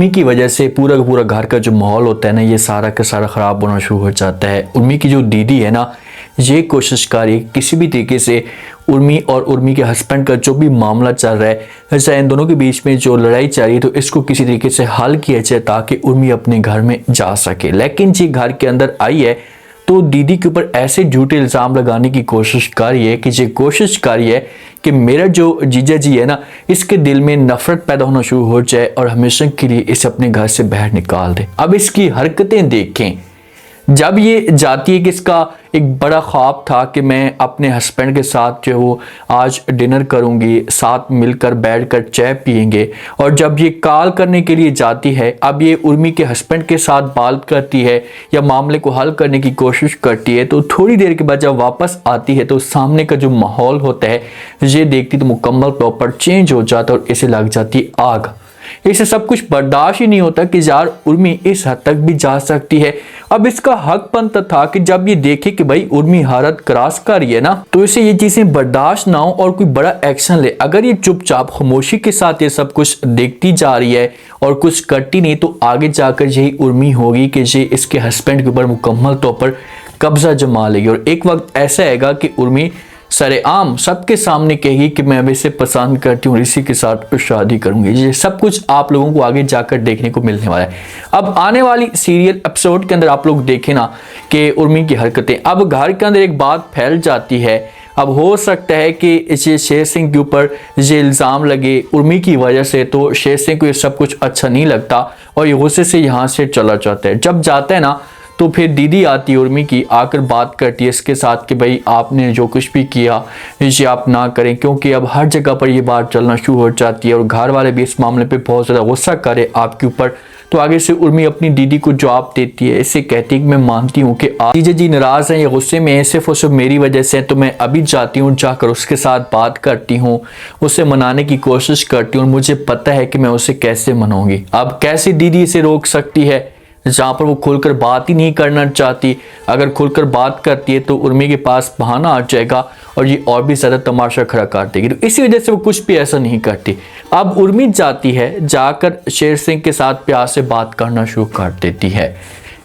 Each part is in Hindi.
उर्मी की वजह से पूरा का पूरा घर का जो माहौल होता है ना, ये सारा का सारा ख़राब होना शुरू हो जाता है। उर्मी की जो दीदी है ना, ये कोशिश कर रही है किसी भी तरीके से उर्मी और उर्मी के हस्बैंड का जो भी मामला चल रहा है, चाहे इन दोनों के बीच में जो लड़ाई चल रही है, तो इसको किसी तरीके से हल किया जाए ताकि उर्मी अपने घर में जा सके। लेकिन जी घर के अंदर आई है तो दीदी के ऊपर ऐसे झूठे इल्ज़ाम लगाने की कोशिश कर रही है कि ये कोशिश कर रही है कि मेरा जो जीजा जी है ना, इसके दिल में नफरत पैदा होना शुरू हो जाए और हमेशा के लिए इसे अपने घर से बाहर निकाल दे। अब इसकी हरकतें देखें। जब ये जाती है कि इसका एक बड़ा ख्वाब था कि मैं अपने हस्बैंड के साथ जो वो आज डिनर करूंगी, साथ मिलकर बैठकर चाय पियेंगे, और जब ये कॉल करने के लिए जाती है, अब ये उर्मी के हस्बैंड के साथ बात करती है या मामले को हल करने की कोशिश करती है, तो थोड़ी देर के बाद जब वापस आती है तो सामने का जो माहौल होता है ये देखती तो मुकम्मल तौर पर चेंज हो जाता है और इसे लग जाती आग। इसे सब कुछ बर्दाश्त ही नहीं होता कि यार उर्मी इस हद तक भी जा सकती है। अब इसका हक बनता था कि जब ये देखे कि भाई उर्मी हालत क्रॉस कर रही है ना, तो इसे ये चीजें बर्दाश्त ना हो और कोई बड़ा एक्शन ले। अगर ये चुपचाप खामोशी के साथ ये सब कुछ देखती जा रही है और कुछ करती नहीं, तो आगे जाकर यही उर्मी होगी कि ये इसके हस्बैंड के ऊपर मुकम्मल तौर पर कब्जा जमा लेगी। और एक वक्त ऐसा आएगा कि उर्मी सरेआम सबके सामने कहेगी कि मैं अब इसे पसंद करती हूँ, इसी के साथ शादी करूंगी। ये सब कुछ आप लोगों को आगे जाकर देखने को मिलने वाला है। अब आने वाली सीरियल एपिसोड के अंदर आप लोग देखें ना कि उर्मी की हरकतें। अब घर के अंदर एक बात फैल जाती है। अब हो सकता है कि ये शेर सिंह के ऊपर ये इल्ज़ाम लगे उर्मी की वजह से, तो शेर सिंह को ये सब कुछ अच्छा नहीं लगता और ये गुस्से से यहाँ से चला जाता है। जब जाता है ना, तो फिर दीदी आती है उर्मी की, आकर बात करती है इसके साथ कि भाई आपने जो कुछ भी किया इसे आप ना करें, क्योंकि अब हर जगह पर ये बात चलना शुरू हो जाती है और घर वाले भी इस मामले पे बहुत ज़्यादा गुस्सा करे आपके ऊपर। तो आगे से उर्मी अपनी दीदी को जवाब देती है, इससे कहती है कि मैं मानती हूँ कि आप जीजा जी नाराज़ हैं या गुस्से में हैं, सिर्फ और सिर्फ मेरी वजह से, तो मैं अभी जाती हूँ, जाकर उसके साथ बात करती हूँ, उसे मनाने की कोशिश करती हूँ, मुझे पता है कि मैं उसे कैसे मनाऊंगी। अब कैसे दीदी इसे रोक सकती है जहाँ पर वो खुलकर बात ही नहीं करना चाहती। अगर खुलकर बात करती है तो उर्मी के पास बहाना आ जाएगा और ये और भी ज़्यादा तमाशा खड़ा कर देगी, तो इसी वजह से वो कुछ भी ऐसा नहीं करती। अब उर्मी जाती है, जाकर शेर सिंह के साथ प्यार से बात करना शुरू कर देती है,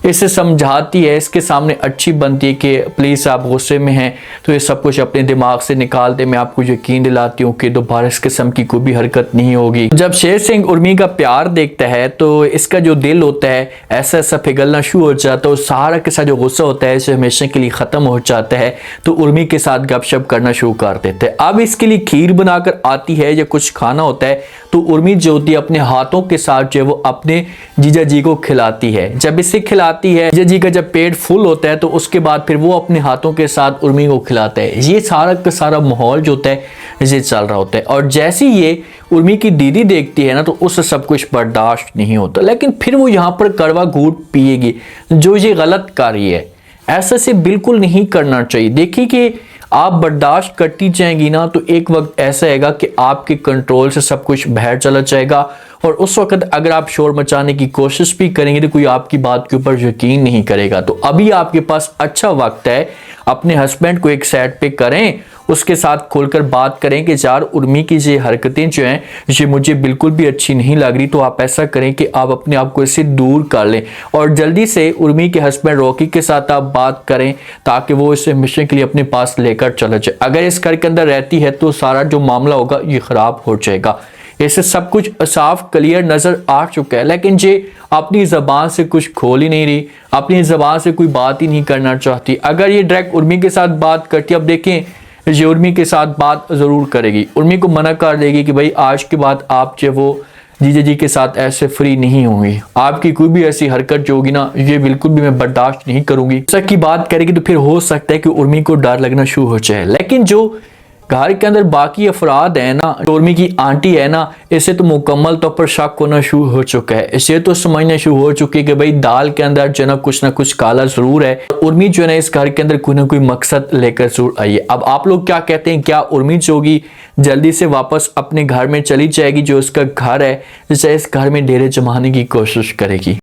इसे समझाती है, इसके सामने अच्छी बनती है कि प्लीज़ आप गुस्से में हैं तो ये सब कुछ अपने दिमाग से निकाल दे, मैं आपको यकीन दिलाती हूँ कि दोबारा इस किस्म की कोई भी हरकत नहीं होगी। जब शेर सिंह उर्मी का प्यार देखता है तो इसका जो दिल होता है ऐसा ऐसा पिघलना शुरू हो जाता है और सारा के साथ जो गुस्सा होता है इसे हमेशा के लिए ख़त्म हो जाता है। तो उर्मी के साथ गपशप करना शुरू कर देते हैं। अब इसके लिए खीर बनाकर आती है या कुछ खाना होता है, तो उर्मी जो होती है अपने हाथों के साथ जो है वो अपने जीजा जी को खिलाती है। जब इसे खिलाती है, जीजा जी का जब पेट फुल होता है तो उसके बाद फिर वो अपने हाथों के साथ उर्मी को खिलाता है। ये सारा का सारा माहौल जो होता है ये चल रहा होता है। और जैसे ये उर्मी की दीदी देखती है ना, तो उससे सब कुछ बर्दाश्त नहीं होता, लेकिन फिर वो यहाँ पर कड़वा घूंट पिएगी, जो ये गलत कर रही है। ऐसा से बिल्कुल नहीं करना चाहिए। देखिए कि आप बर्दाश्त करती जाएंगी ना, तो एक वक्त ऐसा आएगा कि आपके कंट्रोल से सब कुछ बाहर चला जाएगा और उस वक्त अगर आप शोर मचाने की कोशिश भी करेंगे तो कोई आपकी बात के ऊपर यकीन नहीं करेगा। तो अभी आपके पास अच्छा वक्त है, अपने हस्बैंड को एक साइड पे करें, उसके साथ खुलकर बात करें कि यार उर्मी की ये हरकतें जो हैं ये मुझे बिल्कुल भी अच्छी नहीं लग रही। तो आप ऐसा करें कि आप अपने आप को इससे दूर कर लें और जल्दी से उर्मी के हस्बैंड रॉकी के साथ आप बात करें ताकि वो इसे हमेशा के लिए अपने पास लेकर चला जाए। अगर इस घर के अंदर रहती है तो सारा जो मामला होगा ये खराब हो जाएगा। इससे सब कुछ साफ क्लियर नजर आ चुका है, लेकिन ये अपनी जबान से कुछ खोल ही नहीं रही, अपनी जबान से कोई बात ही नहीं करना चाहती। अगर ये डायरेक्ट उर्मी के साथ बात करती, अब देखें ये उर्मी के साथ बात जरूर करेगी, उर्मी को मना कर देगी कि भाई आज के बाद आप जो वो जीजा जी के साथ ऐसे फ्री नहीं होंगी, आपकी कोई भी ऐसी हरकत जो होगी ना ये बिल्कुल भी मैं बर्दाश्त नहीं करूंगी। सच की बात करेगी तो फिर हो सकता है कि उर्मी को डर लगना शुरू हो जाए। लेकिन जो घर के अंदर बाकी अफराद है ना, उर्मी की आंटी है ना, इसे तो मुकम्मल तौर पर शक होना शुरू हो चुका है। इसे तो समझना शुरू हो चुकी है कि भाई दाल के अंदर जो ना कुछ काला जरूर है। उर्मी जो है ना इस घर के अंदर कोई ना कोई मकसद लेकर जरूर आई है। अब आप लोग क्या कहते हैं, क्या उर्मी जो होगी जल्दी से वापस अपने घर में चली जाएगी, जो उसका घर है, जिसे इस घर में डेरे जमाने की कोशिश करेगी?